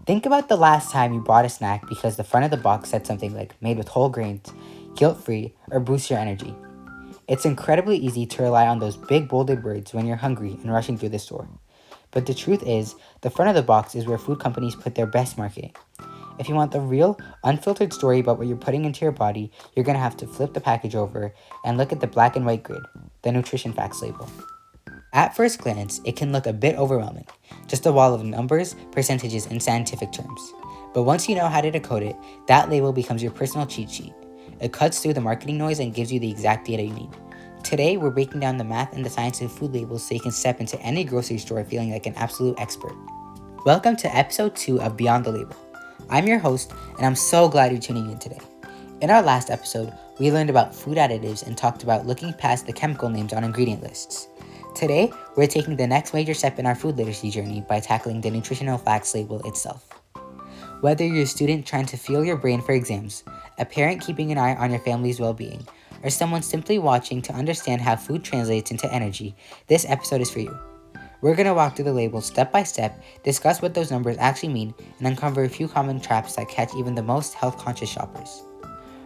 Think about the last time you bought a snack because the front of the box said something like made with whole grains, guilt-free, or boost your energy. It's incredibly easy to rely on those big bolded words when you're hungry and rushing through the store. But the truth is, the front of the box is where food companies put their best marketing. If you want the real, unfiltered story about what you're putting into your body, you're going to have to flip the package over and look at the black and white grid, the nutrition facts label. At first glance, it can look a bit overwhelming, just a wall of numbers, percentages, and scientific terms. But once you know how to decode it, that label becomes your personal cheat sheet. It cuts through the marketing noise and gives you the exact data you need. Today, we're breaking down the math and the science of food labels so you can step into any grocery store feeling like an absolute expert. Welcome to episode 2 of Beyond the Label. I'm your host, and I'm so glad you're tuning in today. In our last episode, we learned about food additives and talked about looking past the chemical names on ingredient lists. Today, we're taking the next major step in our food literacy journey by tackling the nutritional facts label itself. Whether you're a student trying to fuel your brain for exams, a parent keeping an eye on your family's well-being, or someone simply watching to understand how food translates into energy, this episode is for you. We're going to walk through the labels step by step, discuss what those numbers actually mean, and uncover a few common traps that catch even the most health-conscious shoppers.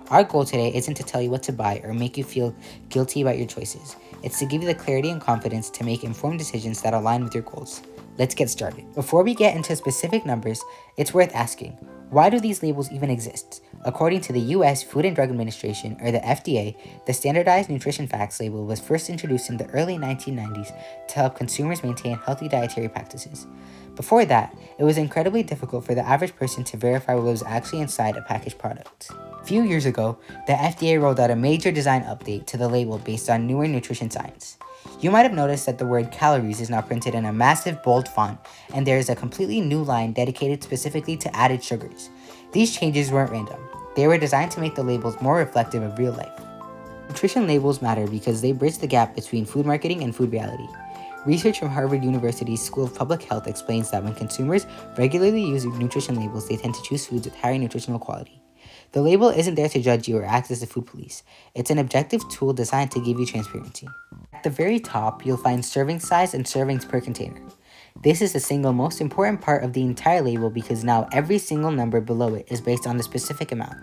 Our goal today isn't to tell you what to buy or make you feel guilty about your choices. It's to give you the clarity and confidence to make informed decisions that align with your goals. Let's get started. Before we get into specific numbers, it's worth asking, why do these labels even exist? According to the U.S. Food and Drug Administration, or the FDA, the Standardized Nutrition Facts label was first introduced in the early 1990s to help consumers maintain healthy dietary practices. Before that, it was incredibly difficult for the average person to verify what was actually inside a packaged product. A few years ago, the FDA rolled out a major design update to the label based on newer nutrition science. You might have noticed that the word calories is now printed in a massive bold font, and there is a completely new line dedicated specifically to added sugars. These changes weren't random. They were designed to make the labels more reflective of real life. Nutrition labels matter because they bridge the gap between food marketing and food reality. Research from Harvard University's School of Public Health explains that when consumers regularly use nutrition labels, they tend to choose foods with higher nutritional quality. The label isn't there to judge you or act as a food police. It's an objective tool designed to give you transparency. At the very top, you'll find serving size and servings per container. This is the single most important part of the entire label because now every single number below it is based on the specific amount.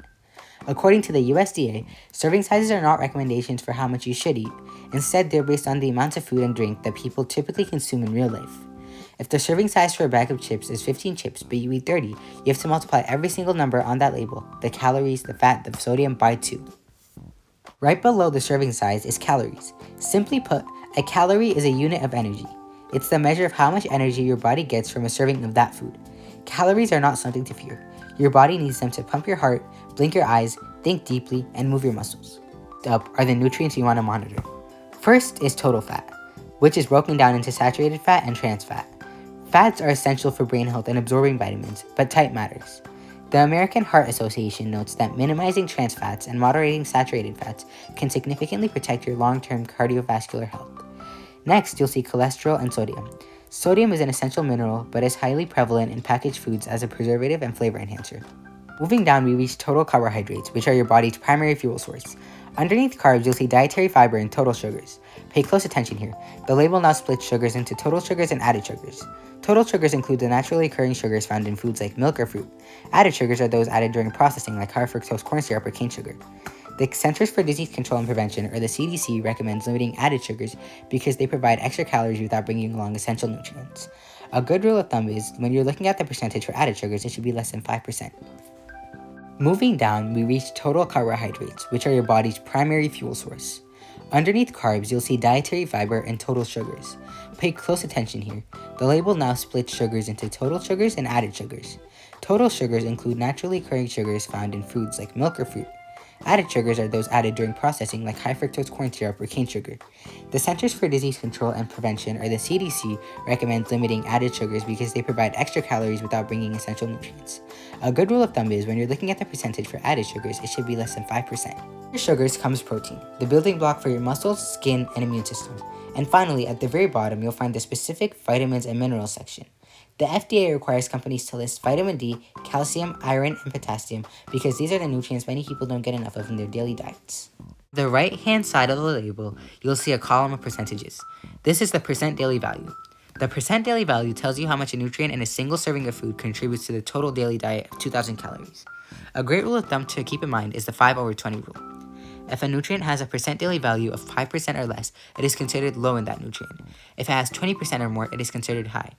According to the USDA, serving sizes are not recommendations for how much you should eat. Instead, they're based on the amounts of food and drink that people typically consume in real life. If the serving size for a bag of chips is 15 chips but you eat 30, you have to multiply every single number on that label, the calories, the fat, the sodium, by 2. Right below the serving size is calories. Simply put, a calorie is a unit of energy. It's the measure of how much energy your body gets from a serving of that food. Calories are not something to fear. Your body needs them to pump your heart, blink your eyes, think deeply, and move your muscles. Up are the nutrients you want to monitor. First is total fat, which is broken down into saturated fat and trans fat. Fats are essential for brain health and absorbing vitamins, but type matters. The American Heart Association notes that minimizing trans fats and moderating saturated fats can significantly protect your long-term cardiovascular health. Next, you'll see cholesterol and sodium. Sodium is an essential mineral, but is highly prevalent in packaged foods as a preservative and flavor enhancer. Moving down, we reach total carbohydrates, which are your body's primary fuel source. Underneath carbs, you'll see dietary fiber and total sugars. Pay close attention here. The label now splits sugars into total sugars and added sugars. Total sugars include the naturally occurring sugars found in foods like milk or fruit. Added sugars are those added during processing, like high fructose corn syrup or cane sugar. The Centers for Disease Control and Prevention, or the CDC, recommends limiting added sugars because they provide extra calories without bringing along essential nutrients. A good rule of thumb is, when you're looking at the percentage for added sugars, it should be less than 5%. Moving down, we reach total carbohydrates, which are your body's primary fuel source. Underneath carbs, you'll see dietary fiber and total sugars. Pay close attention here. The label now splits sugars into total sugars and added sugars. Total sugars include naturally occurring sugars found in foods like milk or fruit. Added sugars are those added during processing, like high fructose corn syrup or cane sugar. The Centers for Disease Control and Prevention, or the CDC, recommends limiting added sugars because they provide extra calories without bringing essential nutrients. A good rule of thumb is, when you're looking at the percentage for added sugars, it should be less than 5%. After sugars comes protein, the building block for your muscles, skin, and immune system. And finally, at the very bottom, you'll find the specific vitamins and minerals section. The FDA requires companies to list vitamin D, calcium, iron, and potassium because these are the nutrients many people don't get enough of in their daily diets. The right-hand side of the label, you'll see a column of percentages. This is the percent daily value. The percent daily value tells you how much a nutrient in a single serving of food contributes to the total daily diet of 2,000 calories. A great rule of thumb to keep in mind is the 5/20 rule. If a nutrient has a percent daily value of 5% or less, it is considered low in that nutrient. If it has 20% or more, it is considered high.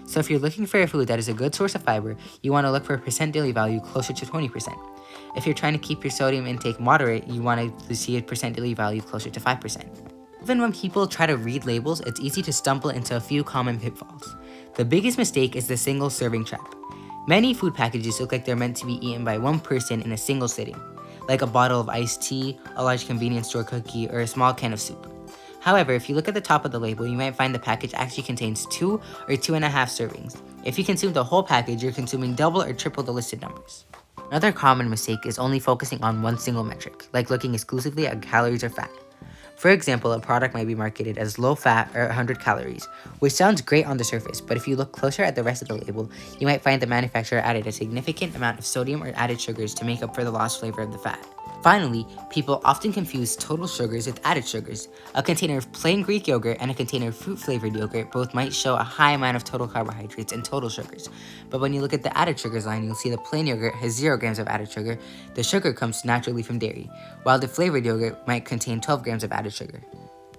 So if you're looking for a food that is a good source of fiber, you want to look for a percent daily value closer to 20%. If you're trying to keep your sodium intake moderate, you want to see a percent daily value closer to 5%. Even when people try to read labels, it's easy to stumble into a few common pitfalls. The biggest mistake is the single serving trap. Many food packages look like they're meant to be eaten by one person in a single sitting, like a bottle of iced tea, a large convenience store cookie, or a small can of soup. However, if you look at the top of the label, you might find the package actually contains 2 or 2.5 servings. If you consume the whole package, you're consuming double or triple the listed numbers. Another common mistake is only focusing on one single metric, like looking exclusively at calories or fat. For example, a product might be marketed as low fat or 100 calories, which sounds great on the surface, but if you look closer at the rest of the label, you might find the manufacturer added a significant amount of sodium or added sugars to make up for the lost flavor of the fat. Finally, people often confuse total sugars with added sugars. A container of plain Greek yogurt and a container of fruit-flavored yogurt both might show a high amount of total carbohydrates and total sugars. But when you look at the added sugars line, you'll see the plain yogurt has 0 grams of added sugar. The sugar comes naturally from dairy, while the flavored yogurt might contain 12 grams of added sugar.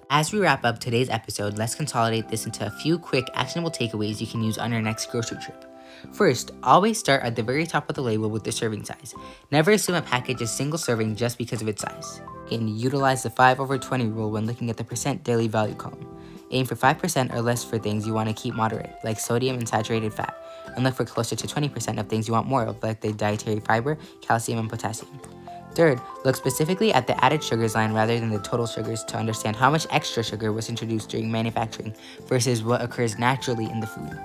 As we wrap up today's episode, let's consolidate this into a few quick, actionable takeaways you can use on your next grocery trip. First, always start at the very top of the label with the serving size. Never assume a package is single serving just because of its size. And utilize the 5/20 rule when looking at the percent daily value column. Aim for 5% or less for things you want to keep moderate, like sodium and saturated fat, and look for closer to 20% of things you want more of, like the dietary fiber, calcium, and potassium. Third, look specifically at the added sugars line rather than the total sugars to understand how much extra sugar was introduced during manufacturing versus what occurs naturally in the food.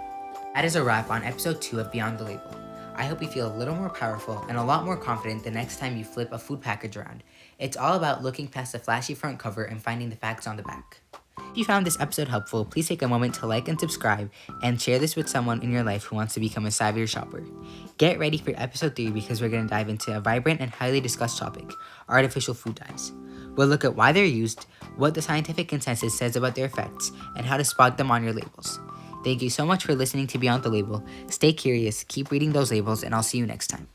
That is a wrap on episode 2 of Beyond the Label. I hope you feel a little more powerful and a lot more confident the next time you flip a food package around. It's all about looking past the flashy front cover and finding the facts on the back. If you found this episode helpful, please take a moment to like and subscribe and share this with someone in your life who wants to become a savvier shopper. Get ready for episode 3 because we're going to dive into a vibrant and highly discussed topic, artificial food dyes. We'll look at why they're used, what the scientific consensus says about their effects, and how to spot them on your labels. Thank you so much for listening to Beyond the Label. Stay curious, keep reading those labels, and I'll see you next time.